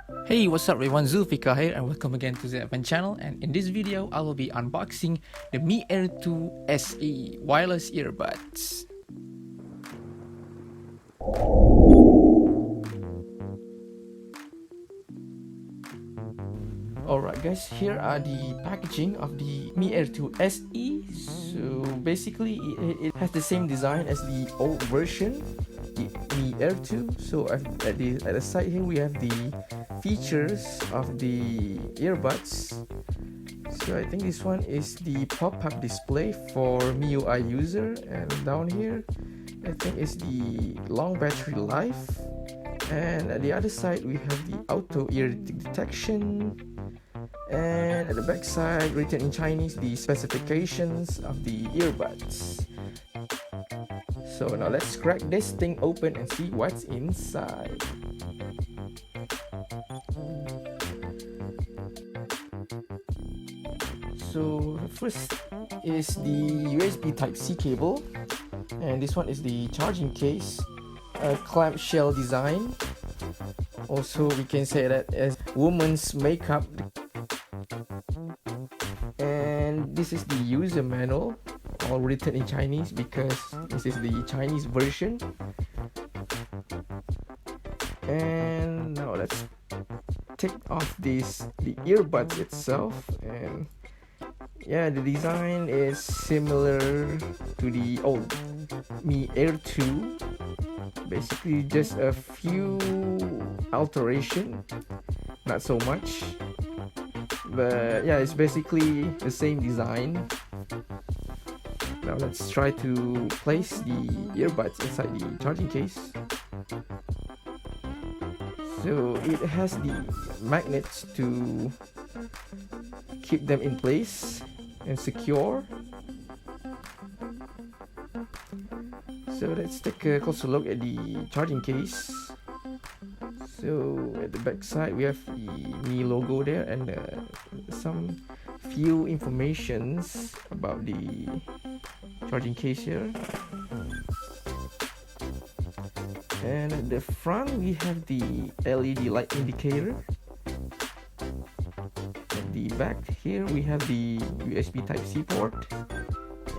Hey, what's up everyone, Zulfikar here and welcome again to the Event channel, and in this video I will be unboxing the Mi Air 2 SE wireless earbuds. Alright guys, here are the packaging of the Mi Air 2 SE. So basically it has the same design as the old version, the Mi Air 2. So at the side here we have the features of the earbuds. So I think this one is the pop-up display for MIUI user, and down here I think is the long battery life, and at the other side we have the auto ear detection, and at the back side written in Chinese the specifications of the earbuds. So now let's crack this thing open and see what's inside. So first is the USB Type-C cable, and this one is the charging case, a clamshell design. Also we can say that as woman's makeup. And this is the user manual, all written in Chinese because this is the Chinese version. And now let's take off the earbuds itself, and yeah, the design is similar to the old Mi Air 2. Basically just a few alteration, not so much, but yeah, it's basically the same design. Now let's try to place the earbuds inside the charging case. So it has the magnets to keep them in place and secure. So let's take a closer look at the charging case. So at the back side we have the Mi logo there, and some few informations about the charging case here. And at the front we have the LED light indicator. At the back here we have the USB Type-C port.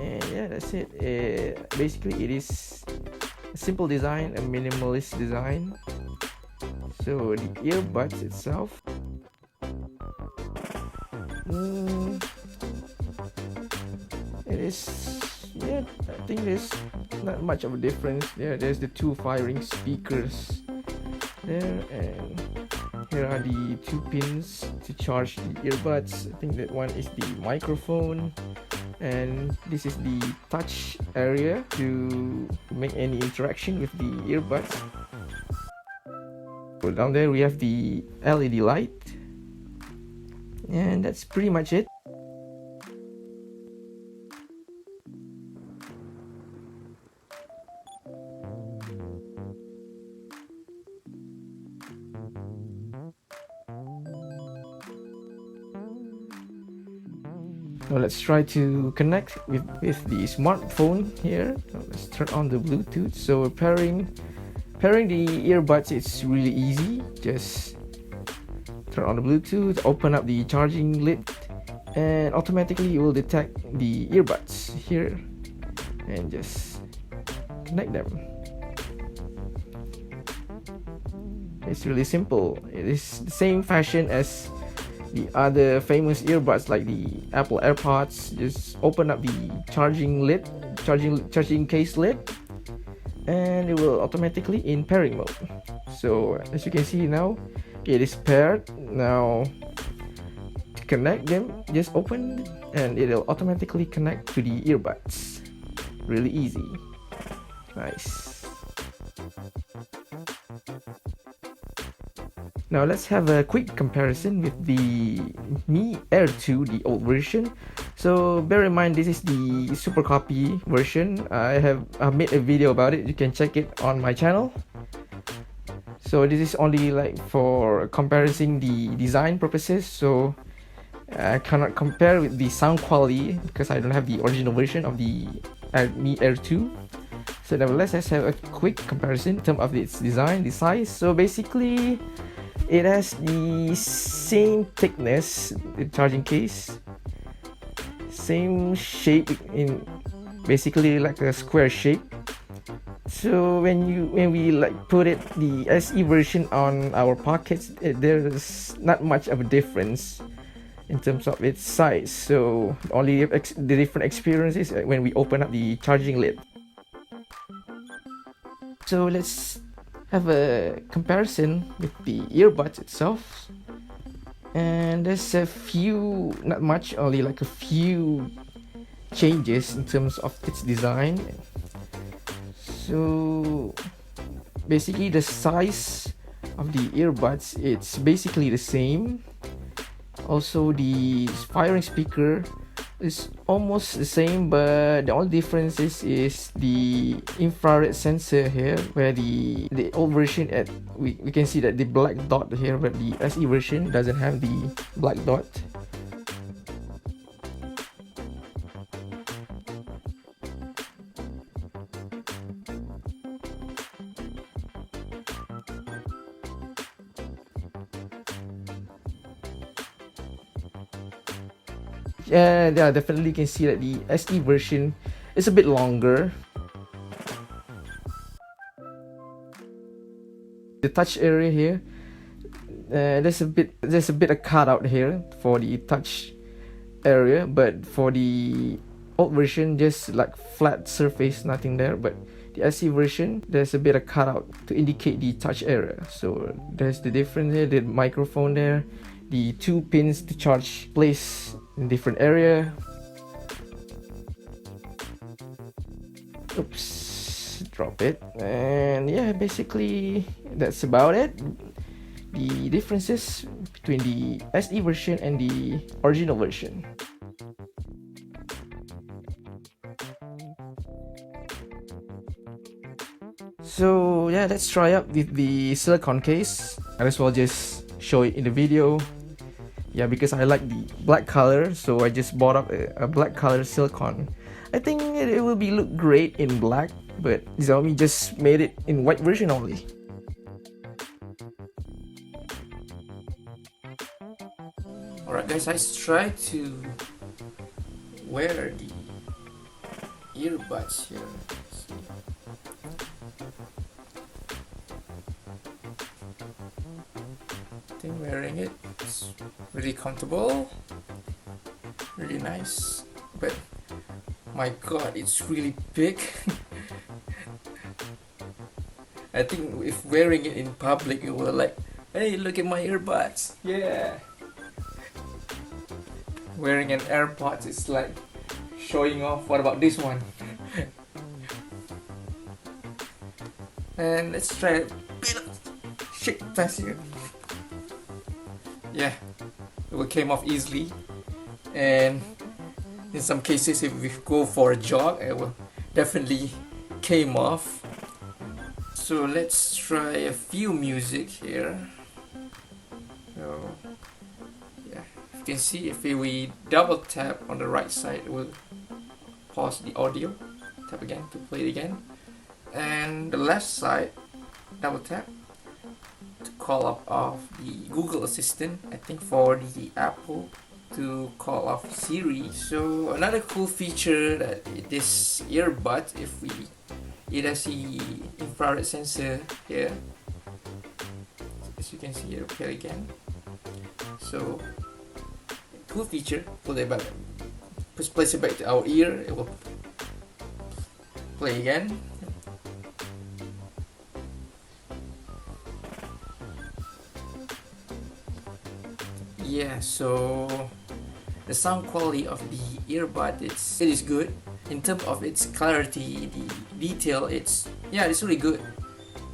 And yeah, that's it. Basically it is a simple design, a minimalist design. So the earbuds itself, it is, yeah, I think there's not much of a difference. There's the two firing speakers there, and here are the two pins to charge the earbuds. I think that one is the microphone, and this is the touch area to make any interaction with the earbuds. So down there we have the LED light, and that's pretty much it. Now let's try to connect with the smartphone here. Now let's turn on the Bluetooth. So pairing the earbuds, it's really easy. Just turn on the Bluetooth, open up the charging lid, and automatically it will detect the earbuds here, and just connect them. It's really simple. It is the same fashion as the other famous earbuds like the Apple AirPods. Just open up the charging case lid, and it will automatically in pairing mode. So as you can see now, it is paired. Now to connect them, just open and it will automatically connect to the earbuds. Really easy. Nice. Now let's have a quick comparison with the Mi Air 2, the old version. So bear in mind this is the super copy version. I made a video about it. You can check it on my channel. So this is only like for comparison the design purposes. So I cannot compare with the sound quality because I don't have the original version of the Mi Air 2. So nevertheless, let's have a quick comparison in terms of its design, the size. So basically It has the same thickness, the charging case, same shape, in basically like a square shape. So when we like put it the SE version on our pockets, there's not much of a difference in terms of its size. So only the different experience is when we open up the charging lid. So let's have a comparison with the earbuds itself. And there's a few, not much, only like a few changes in terms of its design. So basically the size of the earbuds, it's basically the same. Also the firing speaker is almost the same, but the only difference is the infrared sensor here, where the old version we can see that the black dot here, but the SE version doesn't have the black dot. Yeah, definitely can see that the SE version is a bit longer. The touch area here, there's a bit of cutout here for the touch area, but for the old version, just like flat surface, nothing there. But the SE version, there's a bit of cutout to indicate the touch area. So there's the difference here. The microphone there, the 2 pins to charge placed in different area. Oops, drop it. And yeah, basically that's about it. The differences between the SE version and the original version. So yeah, let's try out the silicone case. Might as well just show it in the video. Yeah, because I like the black color, so I just bought up a black color silicone. I think it will look great in black, but Xiaomi just made it in white version only. Alright guys, I try to wear the earbuds here. I think wearing it's really comfortable, really nice, but my god, it's really big. I think if wearing it in public, you will like, hey, look at my earbuds. Yeah. Wearing an AirPods is like showing off. What about this one? And let's try a bit of shake test here. Yeah, it came off easily, and in some cases if we go for a jog, it will definitely came off. So let's try a few music here. So yeah, you can see if we double tap on the right side, it will pause the audio. Tap again to play it again, and the left side, double tap to call off the Google Assistant. I think for the Apple to call off Siri. So another cool feature that this earbud, it has the infrared sensor here. As you can see here, play again. So cool feature. Pull it back, just place it back to our ear. It will play again. Yeah, so the sound quality of the earbud, it is good. In terms of its clarity, the detail, it's really good.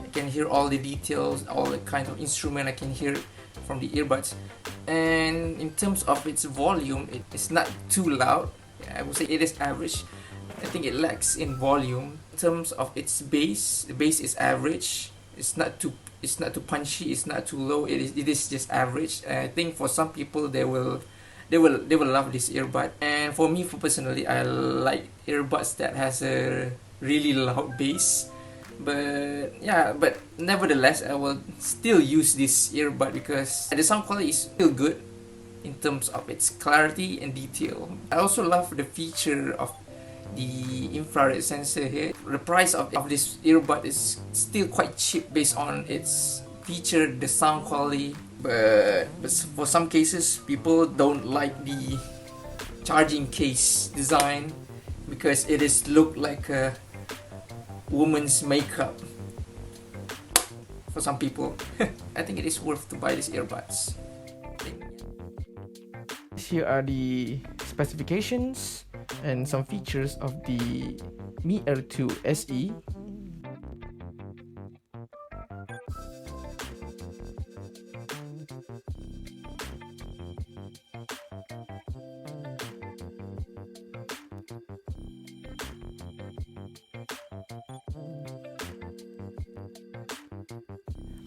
I can hear all the details, all the kind of instrument I can hear from the earbuds. And in terms of its volume, it's not too loud. I would say it is average. I think it lacks in volume. In terms of its bass, the bass is average. It's not too punchy, it's not too low. It is just average. And I think for some people they will love this earbud. And for me, personally, I like earbuds that has a really loud bass. But yeah, but nevertheless, I will still use this earbud because the sound quality is still good in terms of its clarity and detail. I also love the feature of the infrared sensor here. The price of this earbud is still quite cheap based on its feature, the sound quality. But for some cases, people don't like the charging case design because it is look like a woman's makeup for some people. I think it is worth to buy these earbuds. Here are the specifications and some features of the Mi Air 2 SE.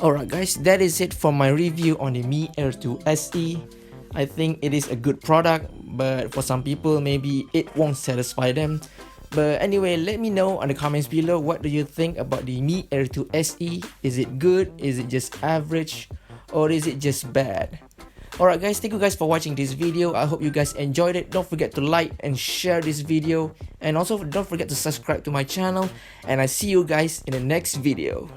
Alright guys, that is it for my review on the Mi Air 2 SE. I think it is a good product, but for some people maybe it won't satisfy them. But anyway, let me know on the comments below, what do you think about the Mi Air 2 SE? Is it good? Is it just average? Or is it just bad? Alright guys, thank you guys for watching this video. I hope you guys enjoyed it. Don't forget to like and share this video. And also don't forget to subscribe to my channel. And I see you guys in the next video.